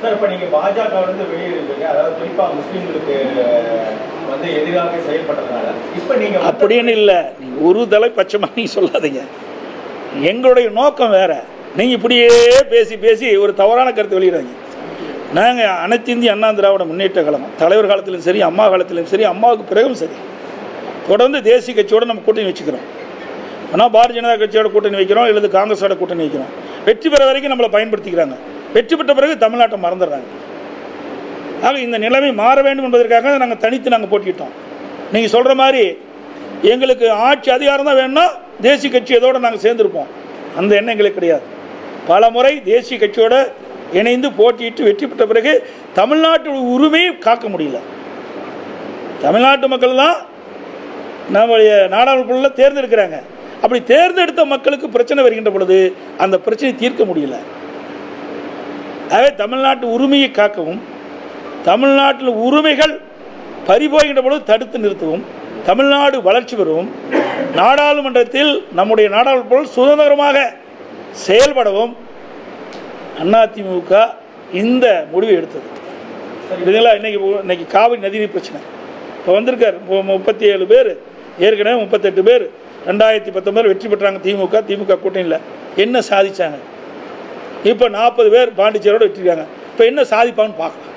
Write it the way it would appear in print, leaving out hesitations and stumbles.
Sir, இப்போ நீங்கள் பாஜக வெளியேறீங்க, அதாவது குறிப்பாக முஸ்லீம்களுக்கு எதிராக செயல்பட்டதுனால இப்போ நீங்கள் அப்படின்னு இல்லை, நீங்கள் ஒரு தலைப்பட்சமாக நீங்கள் சொல்லாதீங்க. எங்களுடைய நோக்கம் வேற. நீங்கள் இப்படியே பேசி பேசி ஒரு தவறான கருத்து வெளியிடாங்க. நாங்கள் அனைத்து இந்திய அண்ணா திராவிட முன்னேற்ற கழகம் தலைவர் காலத்திலும் சரி, அம்மா காலத்திலும் சரி, அம்மாவுக்கு பிறகும் சரி, தொடர்ந்து தேசிய கட்சியோடு நம்ம கூட்டணி வச்சுக்கிறோம். ஆனால் பாரதிய ஜனதா கட்சியோட கூட்டணி வைக்கிறோம், இல்லது காங்கிரஸோட கூட்டணி வைக்கிறோம். வெற்றி பெற வரைக்கும் நம்மளை பயன்படுத்திக்கிறாங்க. வெற்றி பெற்ற பிறகு தமிழ்நாட்டை மறந்துடுறாங்க. ஆக இந்த நிலைமை மாற வேண்டும் என்பதற்காக நாங்கள் தனித்து போட்டிக்கிட்டோம். நீங்கள் சொல்கிற மாதிரி எங்களுக்கு ஆட்சி அதிகாரம் தான் வேணும்னா தேசிய கட்சி இதோடு நாங்கள் சேர்ந்துருப்போம். அந்த எண்ணம் எங்களுக்கு கிடையாது. பல முறை தேசிய கட்சியோடு இணைந்து போட்டியிட்டு வெற்றி பெற்ற பிறகு தமிழ்நாட்டு உரிமையை காக்க முடியல. தமிழ்நாட்டு மக்கள் தான் நம்முடைய நாடாளுமன்றத்தில் தேர்ந்தெடுக்கிறாங்க. அப்படி தேர்ந்தெடுத்த மக்களுக்கு பிரச்சனை வருகின்ற பொழுது அந்த பிரச்சனையை தீர்க்க முடியல. ஆகவே தமிழ்நாட்டு உரிமையை காக்கவும், தமிழ்நாட்டில் உரிமைகள் பறிபோகின்ற பொழுது தடுத்து நிறுத்தவும், தமிழ்நாடு வளர்ச்சி பெறவும், நாடாளுமன்றத்தில் நம்முடைய நாடாளுமன்றம் சுதந்திரமாக செயல்படவும் அதிமுக இந்த முடிவை எடுத்தது. இதுங்களா இன்னைக்கு காவிரி நதிநீர் பிரச்சனை இப்போ வந்திருக்கார். 37 பேர், ஏற்கனவே 38 பேர் 2019 வெற்றி பெற்றாங்க திமுக கூட்டணியில். என்ன சாதிச்சாங்க? இப்போ 40 பேர் பாண்டிச்சேரியோடு வெற்றிருக்காங்க. இப்போ என்ன சாதிப்பான்னு பார்க்கலாம்.